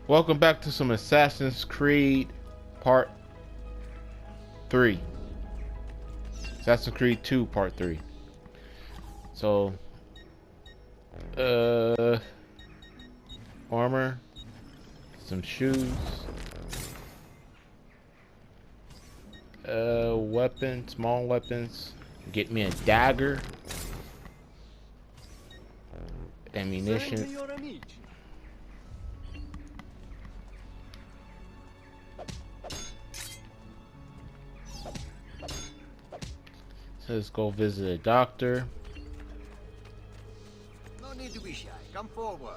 Welcome back to some Assassin's Creed Part 3. Assassin's Creed 2 Part 3. So, armor, some shoes, weapon, small weapons, get me a dagger, ammunition. So let's go visit a doctor. No need to be shy. Come forward.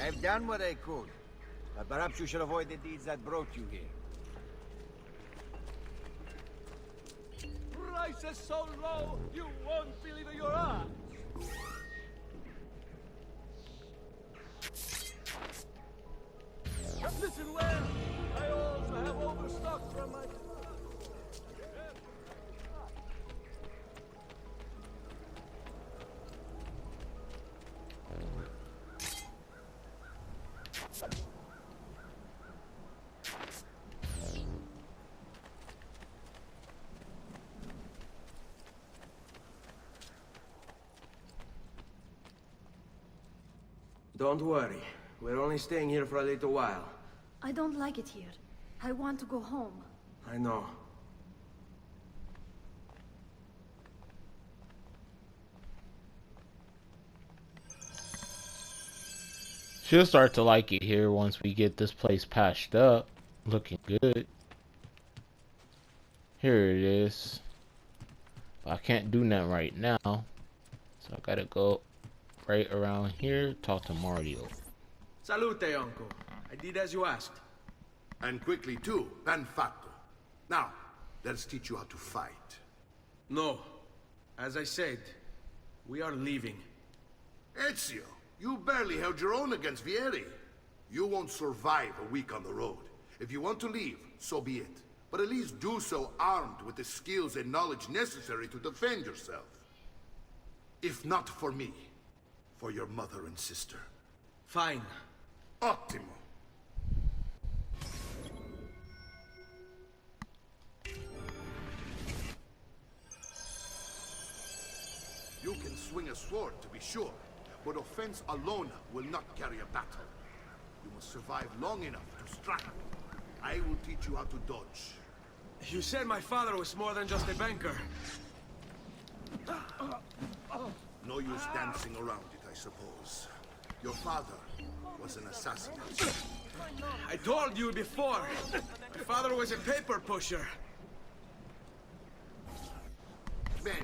I've done what I could, but perhaps you should avoid the deeds that brought you here. Prices so low, you won't believe your eyes. Listen well, I also have overstock from my... Don't worry. We're only staying here for a little while. I don't like it here. I want to go home. I know. She'll start to like it here once we get this place patched up. Looking good. Here it is. I can't do that right now. So I gotta go right around here, talk to Mario. Salute, uncle. I did as you asked. And quickly too, ben fatto. Now, let's teach you how to fight. No. As I said, we are leaving. Ezio, you barely held your own against Vieri. You won't survive a week on the road. If you want to leave, so be it. But at least do so armed with the skills and knowledge necessary to defend yourself. If not for me, for your mother and sister. Fine. Ottimo. You can swing a sword, to be sure, but offense alone will not carry a battle. You must survive long enough to strike. I will teach you how to dodge. You said my father was more than just a banker. No use dancing around it, I suppose. Your father was an assassin. I told you before. My father was a paper pusher. Bene,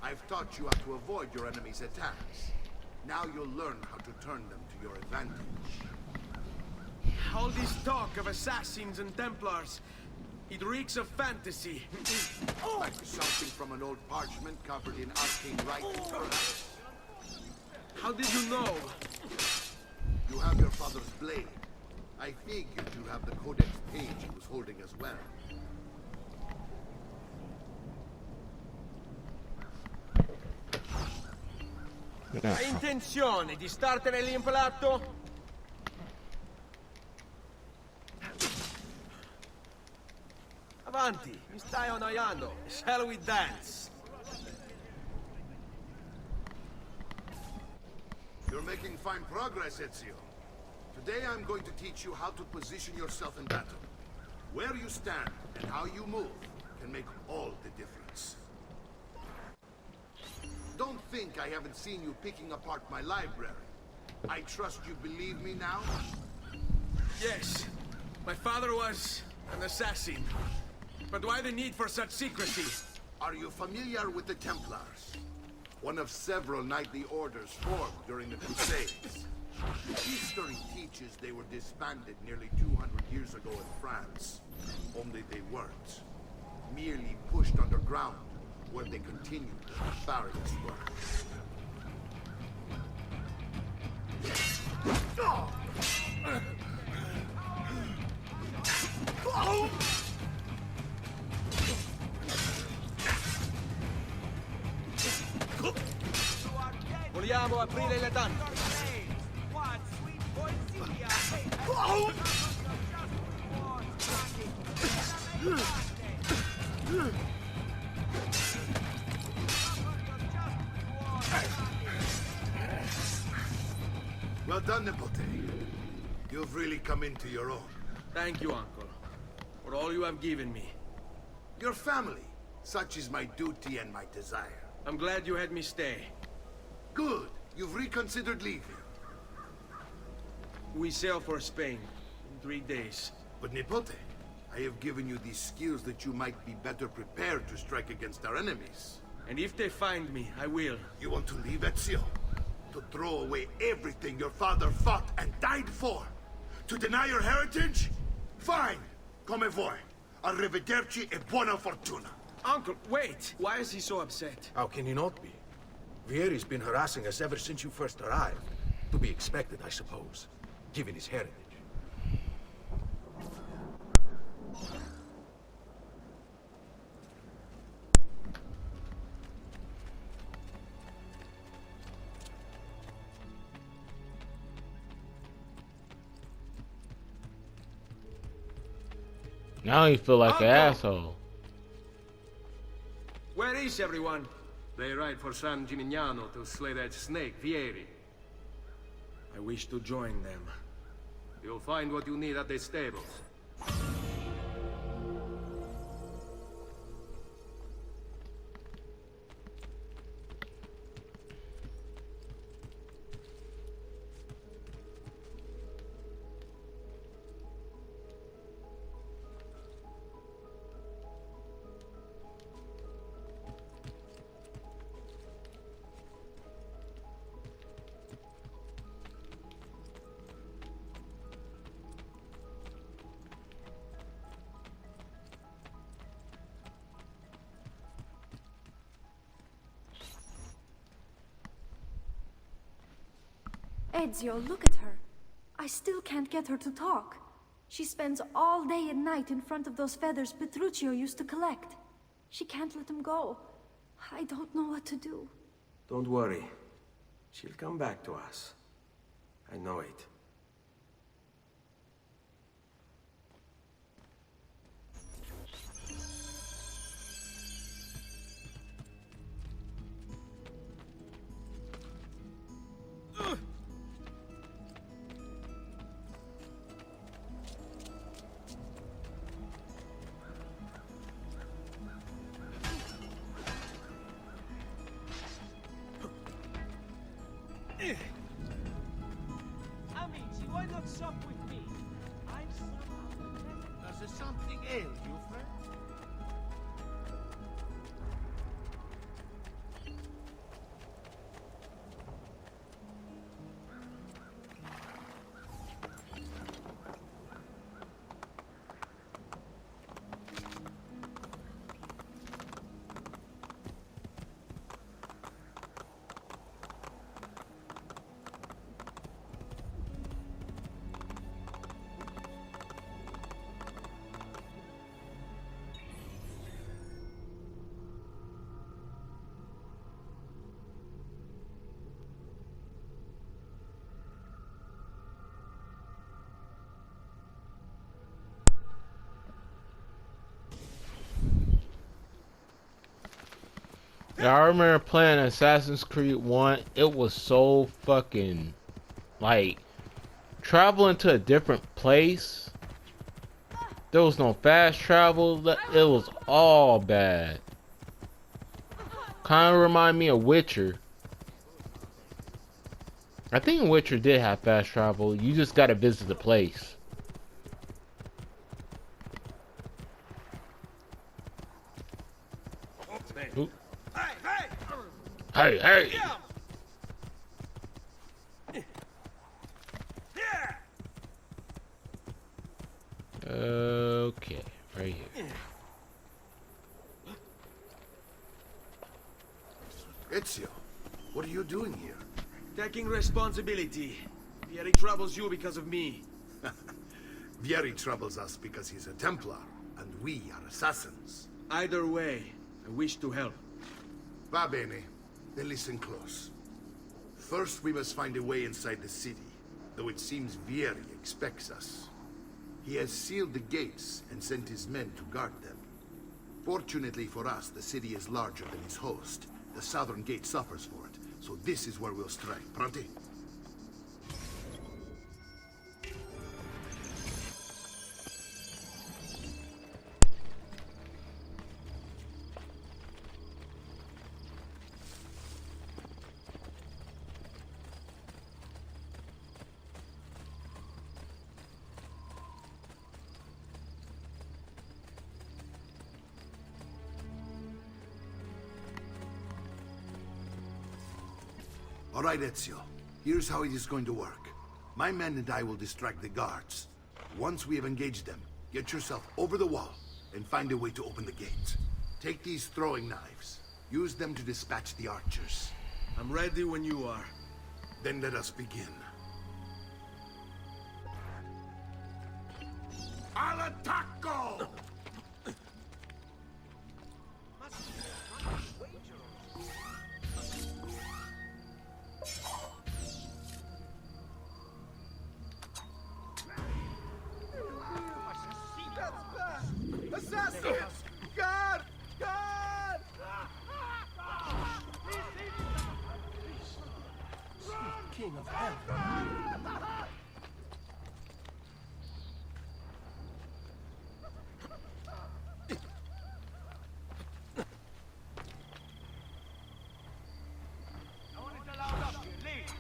I've taught you how to avoid your enemy's attacks. Now you'll learn how to turn them to your advantage. All this talk of assassins and Templars, it reeks of fantasy. Like something from an old parchment covered in arcane writing, perhaps. How did you know? You have your father's blade. I figured you have the codex page he was holding as well. Hai intenzione di startene lì impalato? Avanti, mi stai annoiando. Shall we dance? You're making fine progress, Ezio. Today I'm going to teach you how to position yourself in battle. Where you stand and how you move can make all the difference. Don't think I haven't seen you picking apart my library. I trust you believe me now? Yes. My father was an assassin. But why the need for such secrecy? Are you familiar with the Templars? One of several knightly orders formed during the Crusades. History teaches they were disbanded nearly 200 years ago in France. Only they weren't. Merely pushed underground, where they continued their nefarious work. aprire le tane. Well done, Nipote. You've really come into your own. Thank you, Uncle, for all you have given me. Your family. Such is my duty and my desire. I'm glad you had me stay. Good. You've reconsidered leaving. We sail for Spain in 3 days. But Nipote, I have given you these skills that you might be better prepared to strike against our enemies. And if they find me, I will. You want to leave Ezio? To throw away everything your father fought and died for? To deny your heritage? Fine. Come vuoi. Arrivederci e buona fortuna. Uncle, wait! Why is he so upset? How can he not be? Vieri's been harassing us ever since you first arrived. To be expected, I suppose, given his heritage. Now you feel like Uncle! an asshole. Where is everyone? They ride for San Gimignano to slay that snake, Vieri. I wish to join them. You'll find what you need at the stables. Ezio, look at her. I still can't get her to talk. She spends all day and night in front of those feathers Petruchio used to collect. She can't let them go. I don't know what to do. Don't worry. She'll come back to us. I know it. Amici, why not sup with me? I'm somehow... Does something ail you, friend? Yeah, I remember playing Assassin's Creed 1. It was so fucking, like, traveling to a different place. There was no fast travel. It was all bad. Kind of remind me of Witcher. I think Witcher did have fast travel. You just gotta visit the place. Oop. Hey, hey! Okay, right here. Ezio, what are you doing here? Taking responsibility. Vieri troubles you because of me. Vieri troubles us because he's a Templar, and we are assassins. Either way, I wish to help. Va bene. Then listen close. First, we must find a way inside the city, though it seems Vieri expects us. He has sealed the gates and sent his men to guard them. Fortunately for us, the city is larger than its host. The southern gate suffers for it, so this is where we'll strike. Pronti? All right, Ezio. Here's how it is going to work. My men and I will distract the guards. Once we have engaged them, get yourself over the wall and find a way to open the gate. Take these throwing knives. Use them to dispatch the archers. I'm ready when you are. Then let us begin. Al attacco! Assassins! God! God! King of hell. No one is allowed up here. Leave.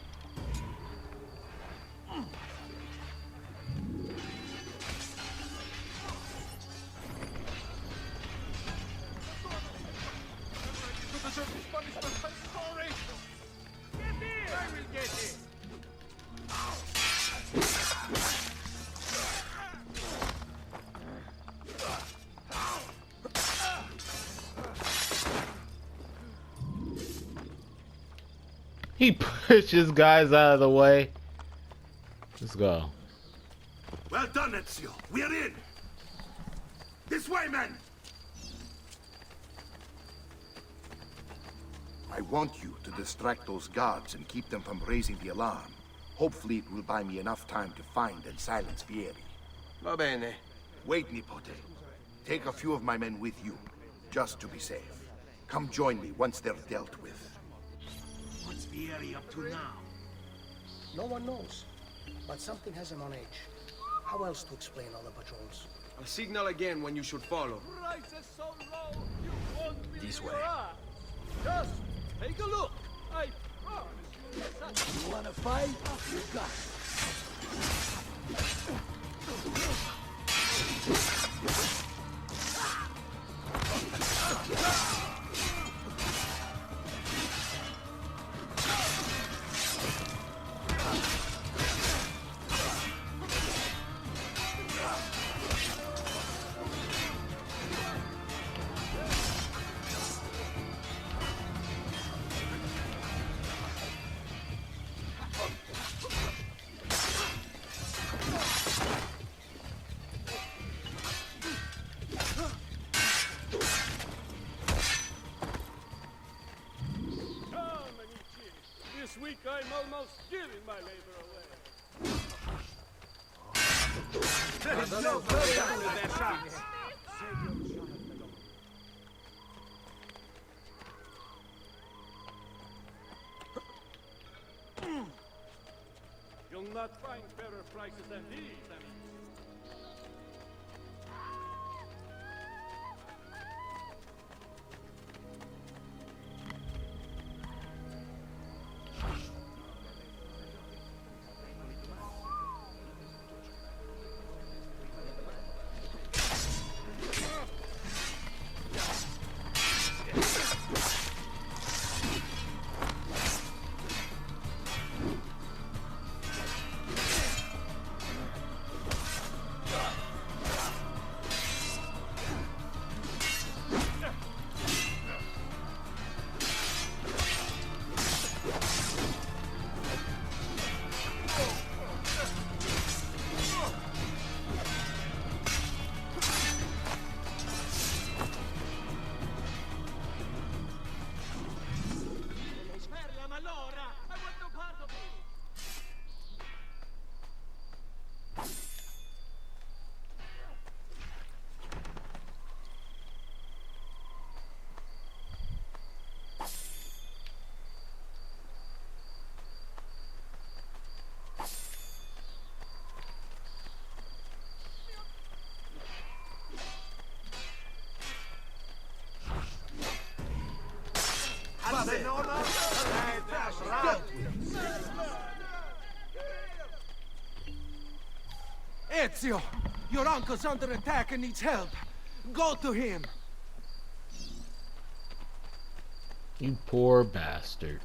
To deserve this punishment, I'm sorry. Get in! I will get in. He pushes guys out of the way. Let's go. Well done, Ezio. We're in. This way, men! I want you to distract those guards and keep them from raising the alarm. Hopefully it will buy me enough time to find and silence Vieri. Va bene. Wait, Nipote. Take a few of my men with you, just to be safe. Come join me once they're dealt with. What's Vieri up to now? No one knows, but something has him on edge. How else to explain all the patrols? I'll signal again when you should follow. Prices so low, you won't believe This way. your eyes. Just take a look. I promise you that. You wanna fight? You got it. This week I'm almost giving my labor away. There's no further with that shot. You'll not find fairer prices than these, I mean. Ezio! Your uncle's under attack and needs help. Go to him. You poor bastard.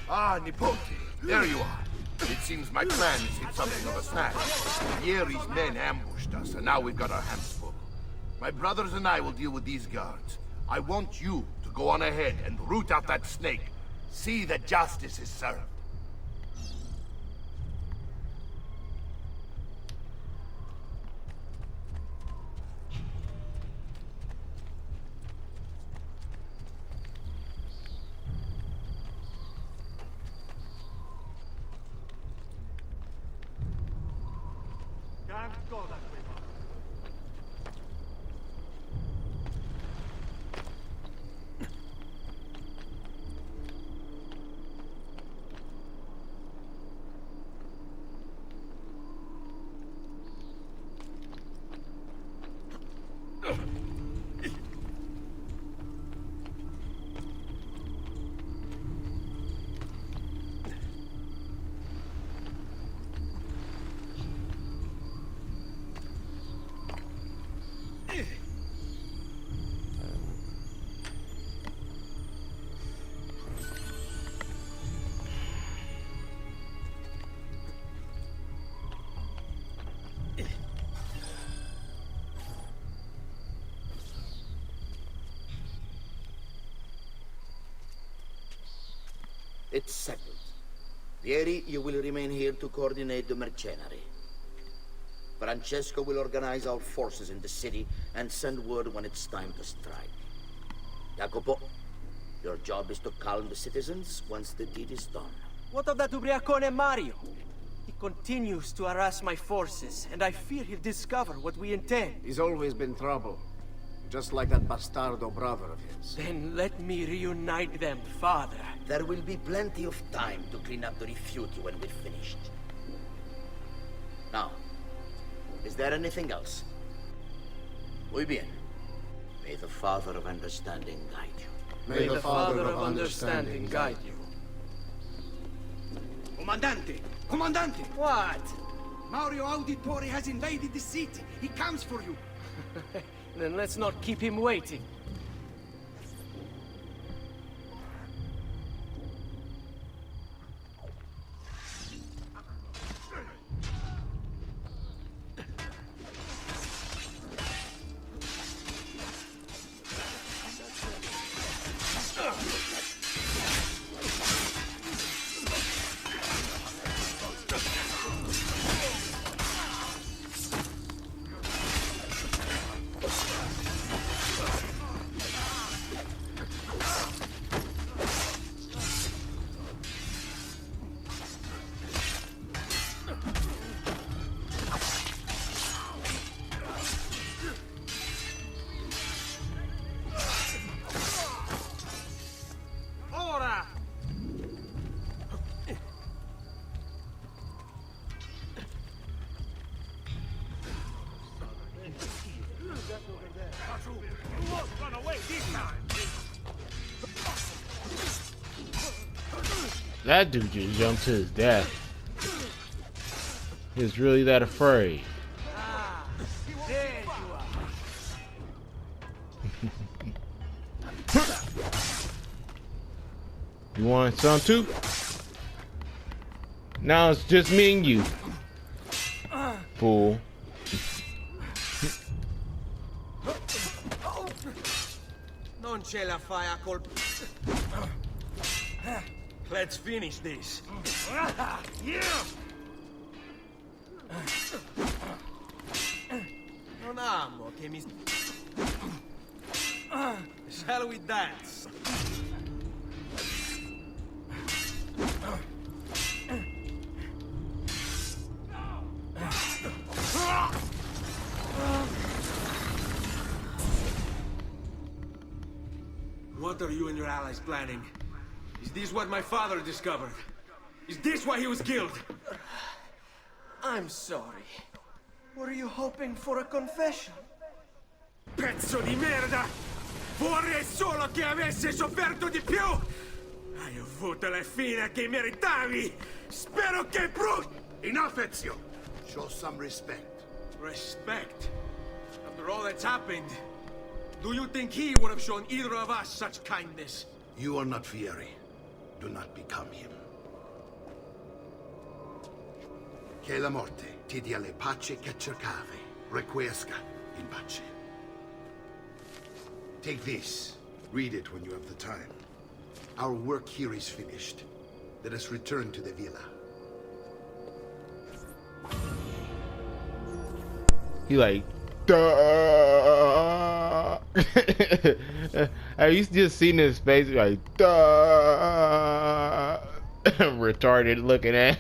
Ah, Nipote, there you are. It seems my plan has hit something of a snag. Vieri's men ambushed us, and now we've got our hands full. My brothers and I will deal with these guards. I want you to go on ahead and root out that snake. See that justice is served. Can't go that way, Mom. It's settled. Vieri, you will remain here to coordinate the mercenary. Francesco will organize our forces in the city and send word when it's time to strike. Jacopo, your job is to calm the citizens once the deed is done. What of that ubriacone Mario? He continues to harass my forces, and I fear he'll discover what we intend. He's always been trouble. Just like that bastardo brother of his. Then let me reunite them, father. There will be plenty of time to clean up the rifiuti when we're finished. Now, is there anything else? Muy bien. May the Father of Understanding guide you. May the Father of Understanding guide you. Comandante! Comandante! What? Mario Auditore has invaded the city. He comes for you. Then let's not keep him waiting. That dude just jumped to his death. He's really that afraid. There you are. You want some too? Now it's just me and you. Fool. Non ce la fai a colp... Let's finish this. Non amo che mi... Shall we dance? What are you and your allies planning? Is this what my father discovered? Is this why he was killed? I'm sorry. Were you hoping for a confession? Pezzo di merda! Vorrei solo che avesse sofferto di più! Hai avuto la fine che meritavi! Spero che Enough, Ezio! Show some respect. Respect? After all that's happened, do you think he would have shown either of us such kindness? You are not Fieri. Do not become him. Che la morte ti dia le pace che cercavi. Requiesca in pace. Take this. Read it when you have the time. Our work here is finished. Let us return to the villa. He like, duh. I used to just seen his face like, duh. Retarded looking at.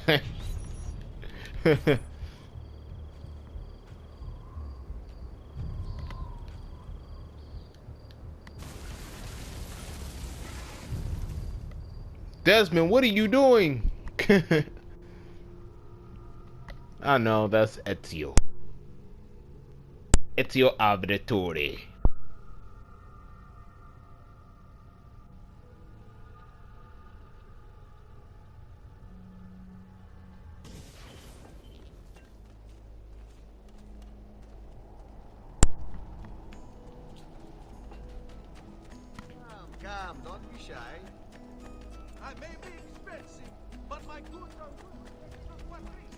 Desmond, what are you doing? I know, that's Ezio. Ezio Auditore. Come, don't be shy. I may be expensive, but my goods are worth extra quattrini.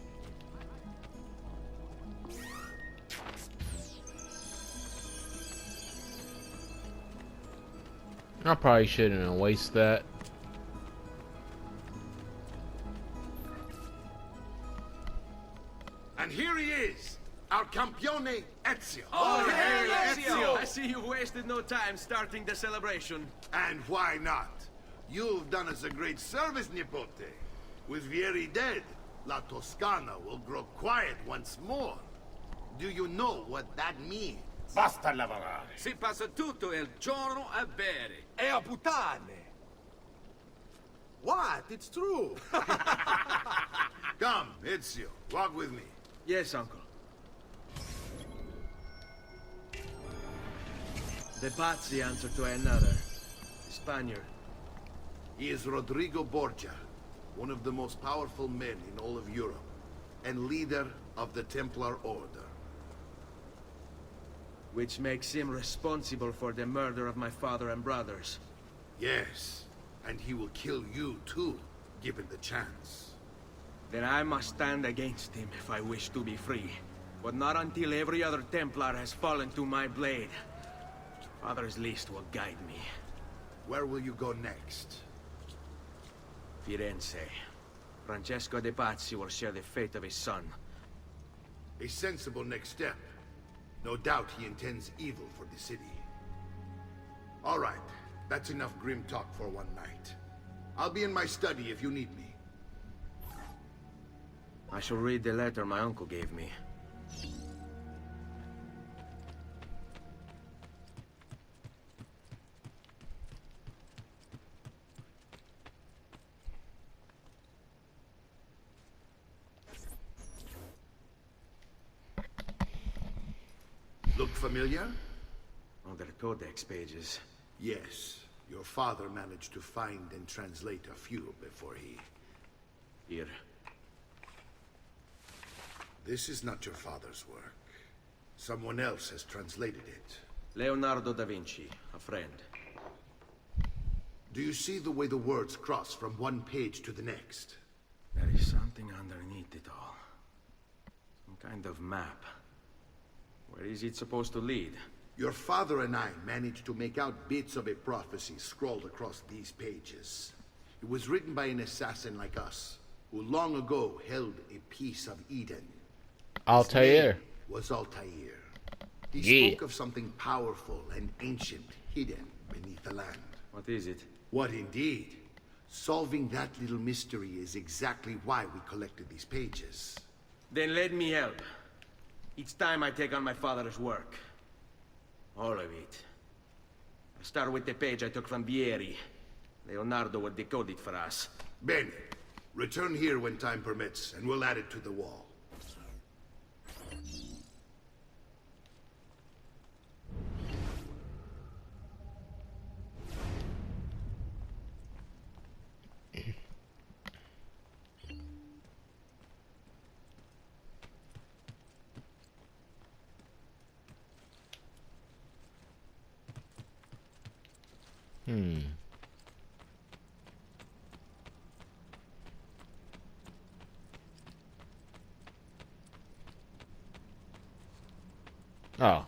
I probably shouldn't waste that. And here he is, our campione Ezio. Oh, hey, Ezio! I see you wasted no time starting the celebration. And why not? You've done us a great service, Nipote. With Vieri dead, La Toscana will grow quiet once more. Do you know what that means? Basta lavorare. Si passa tutto il giorno a bere. E a puttane. What? It's true. Come, Ezio, walk with me. Yes, uncle. The Pazzi answer to another. Spaniard. He is Rodrigo Borgia, one of the most powerful men in all of Europe, and leader of the Templar Order. Which makes him responsible for the murder of my father and brothers. Yes, and he will kill you too, given the chance. Then I must stand against him if I wish to be free. But not until every other Templar has fallen to my blade. Father's list will guide me. Where will you go next? Firenze. Francesco de Pazzi will share the fate of his son. A sensible next step. No doubt he intends evil for the city. All right, that's enough grim talk for one night. I'll be in my study if you need me. I shall read the letter my uncle gave me. Look familiar? On their codex pages. Yes. Your father managed to find and translate a few before he... Here. This is not your father's work. Someone else has translated it. Leonardo da Vinci, a friend. Do you see the way the words cross from one page to the next? There is something underneath it all. Some kind of map. Where is it supposed to lead? Your father and I managed to make out bits of a prophecy scrawled across these pages. It was written by an assassin like us, who long ago held a piece of Eden. Altair. His name was Altair. He Yeah. spoke of something powerful and ancient hidden beneath the land. What is it? What indeed? Solving that little mystery is exactly why we collected these pages. Then let me help. It's time I take on my father's work. All of it. Start with the page I took from Vieri. Leonardo will decode it for us. Bene. Return here when time permits, and we'll add it to the wall. Oh.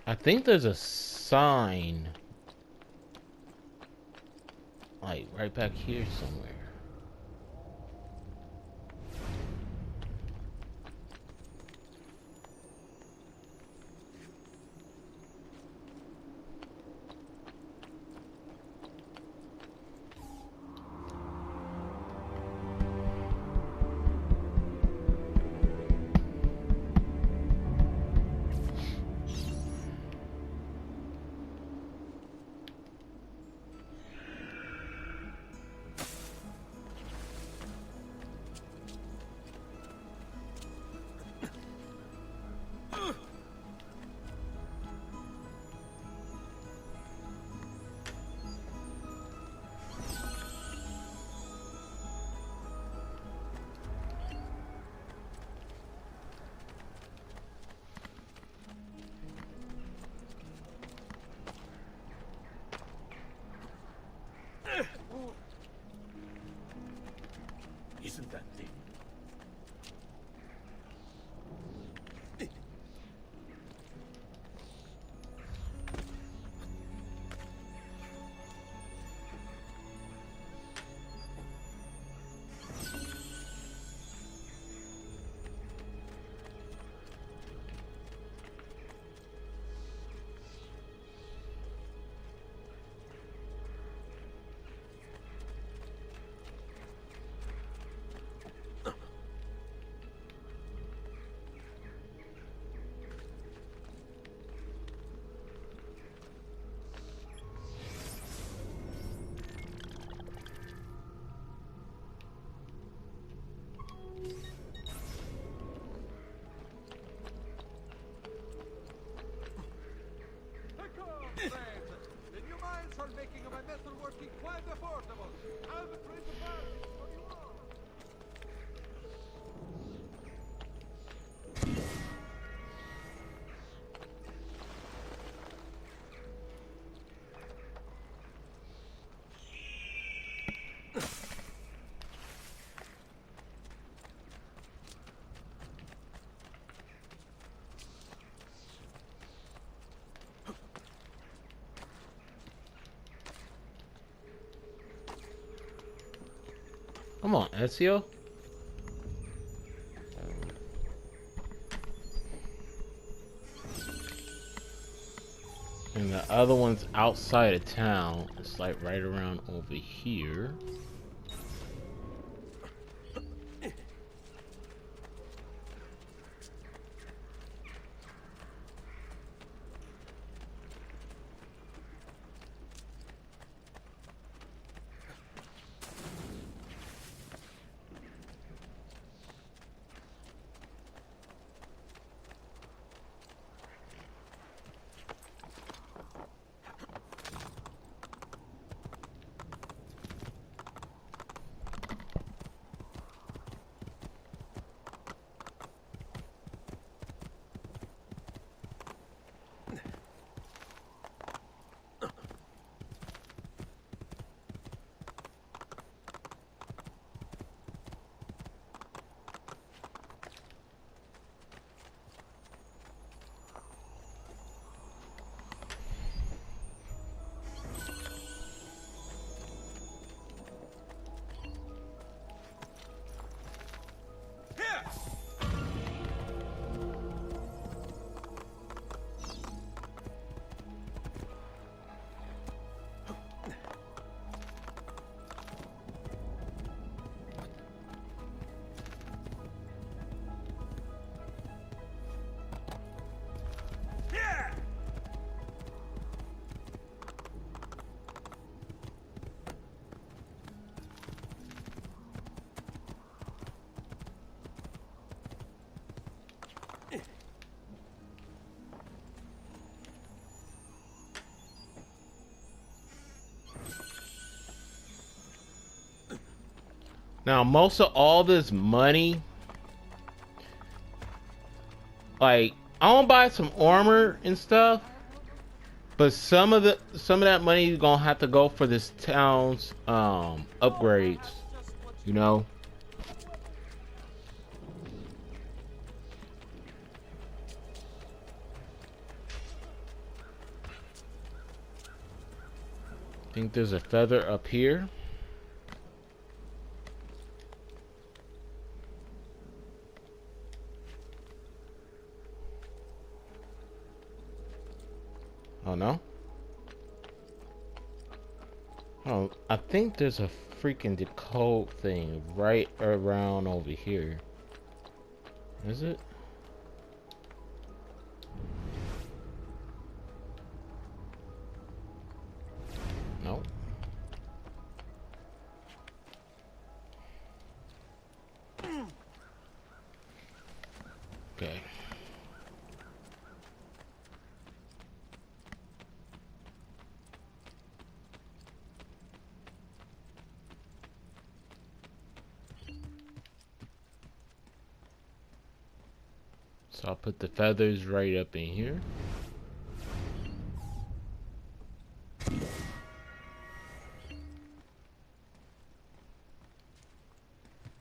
I think there's a sign, like right back here somewhere. Isn't that thing? The new mines are making my metal working quite affordable. I'll trade the parties for you all. Come on, Ezio. And the other one's outside of town. It's like right around over here. Now, most of all this money, like, I want to buy some armor and stuff, but some of that money is gonna have to go for this town's upgrades, you know. I think there's a feather up here. Oh no. Oh, I think there's a freaking decode thing right around over here. Is it? No. Okay. So I'll put the feathers right up in here.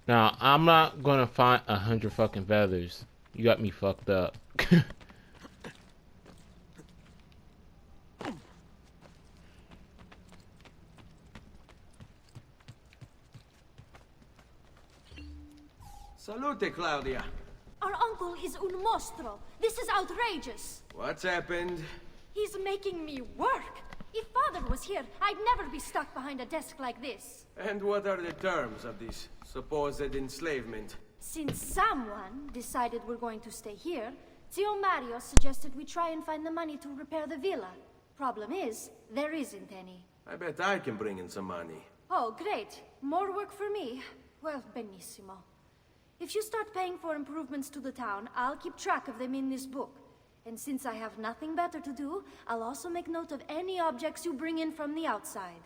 Now, I'm not gonna find 100 fucking feathers. You got me fucked up. Salute, Claudia. Our uncle is un mostro. This is outrageous. What's happened? He's making me work. If Father was here, I'd never be stuck behind a desk like this. And what are the terms of this supposed enslavement? Since someone decided we're going to stay here, Zio Mario suggested we try and find the money to repair the villa. Problem is, there isn't any. I bet I can bring in some money. Oh, great. More work for me. Well, benissimo. If you start paying for improvements to the town, I'll keep track of them in this book. And since I have nothing better to do, I'll also make note of any objects you bring in from the outside.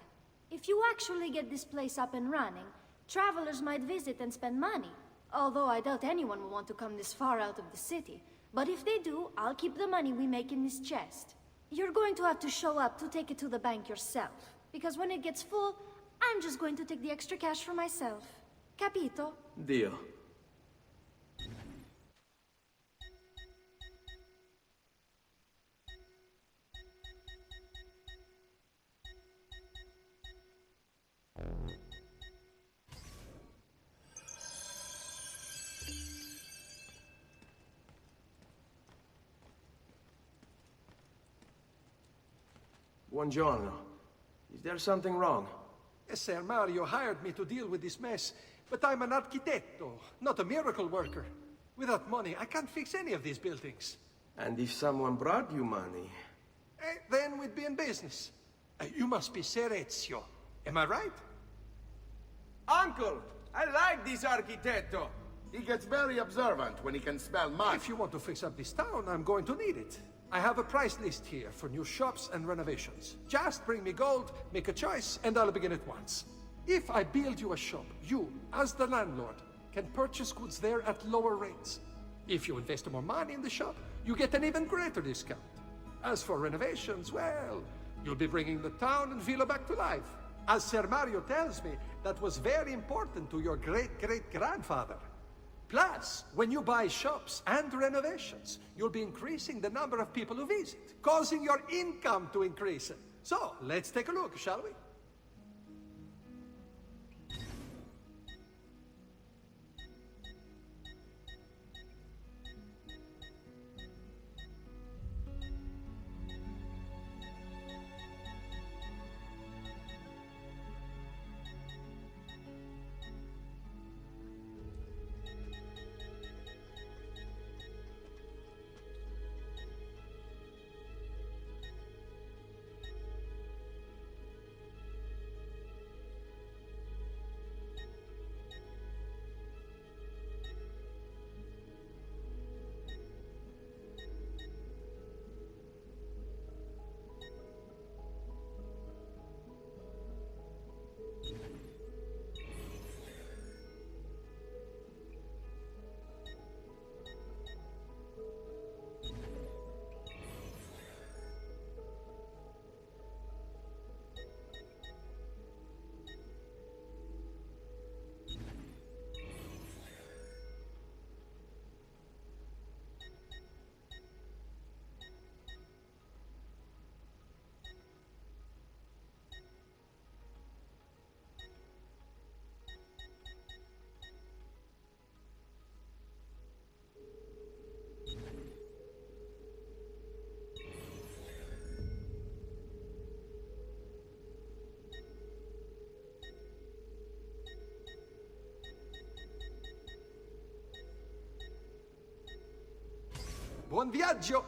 If you actually get this place up and running, travelers might visit and spend money. Although I doubt anyone will want to come this far out of the city. But if they do, I'll keep the money we make in this chest. You're going to have to show up to take it to the bank yourself. Because when it gets full, I'm just going to take the extra cash for myself. Capito? Deal. Buongiorno. Is there something wrong? Yes, Sir Mario hired me to deal with this mess, but I'm an architetto, not a miracle worker. Without money, I can't fix any of these buildings. And if someone brought you money? Then we'd be in business. You must be Ser Ezio. Am I right? Uncle! I like this architetto! He gets very observant when he can smell mud. If you want to fix up this town, I'm going to need it. I have a price list here for new shops and renovations. Just bring me gold, make a choice, and I'll begin at once. If I build you a shop, you, as the landlord, can purchase goods there at lower rates. If you invest more money in the shop, you get an even greater discount. As for renovations, well, you'll be bringing the town and villa back to life. As Sir Mario tells me, that was very important to your great-great-grandfather. Plus, when you buy shops and renovations, you'll be increasing the number of people who visit, causing your income to increase. So, let's take a look, shall we? Buon viaggio!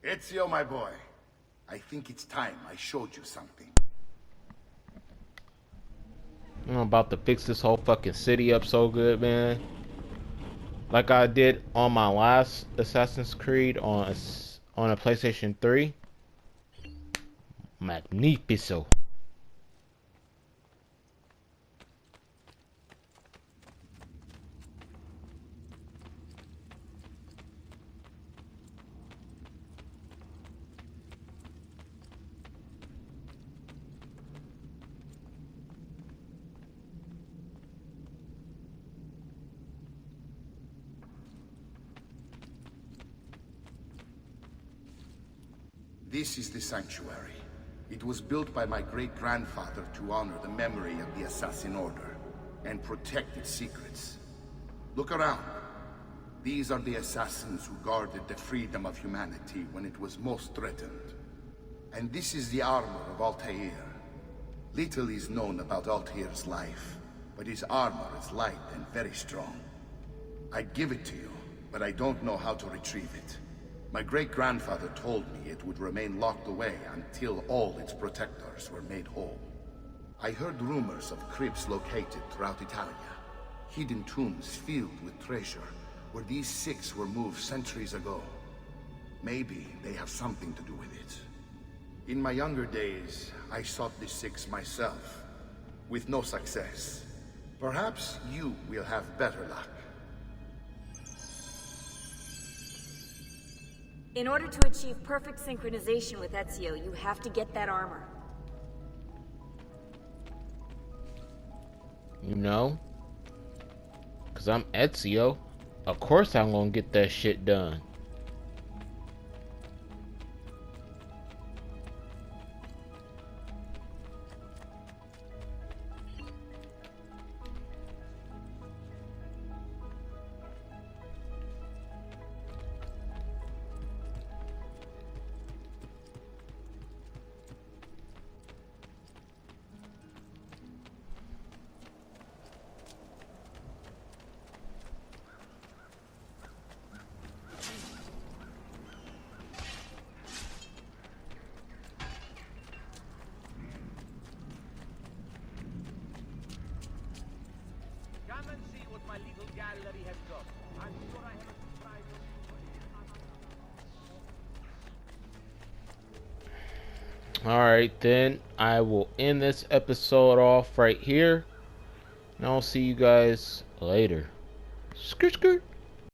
Ezio, my boy. I think it's time I showed you something. I'm about to fix this whole fucking city up so good, man. Like I did on my last Assassin's Creed on a PlayStation 3. Magnifico. This is the sanctuary. It was built by my great-grandfather to honor the memory of the Assassin Order and protect its secrets. Look around. These are the assassins who guarded the freedom of humanity when it was most threatened. And this is the armor of Altair. Little is known about Altair's life, but his armor is light and very strong. I'd give it to you, but I don't know how to retrieve it. My great-grandfather told me it would remain locked away until all its protectors were made whole. I heard rumors of crypts located throughout Italia, hidden tombs filled with treasure, where these six were moved centuries ago. Maybe they have something to do with it. In my younger days, I sought the six myself, with no success. Perhaps you will have better luck. In order to achieve perfect synchronization with Ezio, you have to get that armor. You know? Cause I'm Ezio. Of course I'm gonna get that shit done. Come and see what my little gallery has got. I'm sure I have a surprise. Alright then, I will end this episode off right here. And I'll see you guys later. Skirt skirt.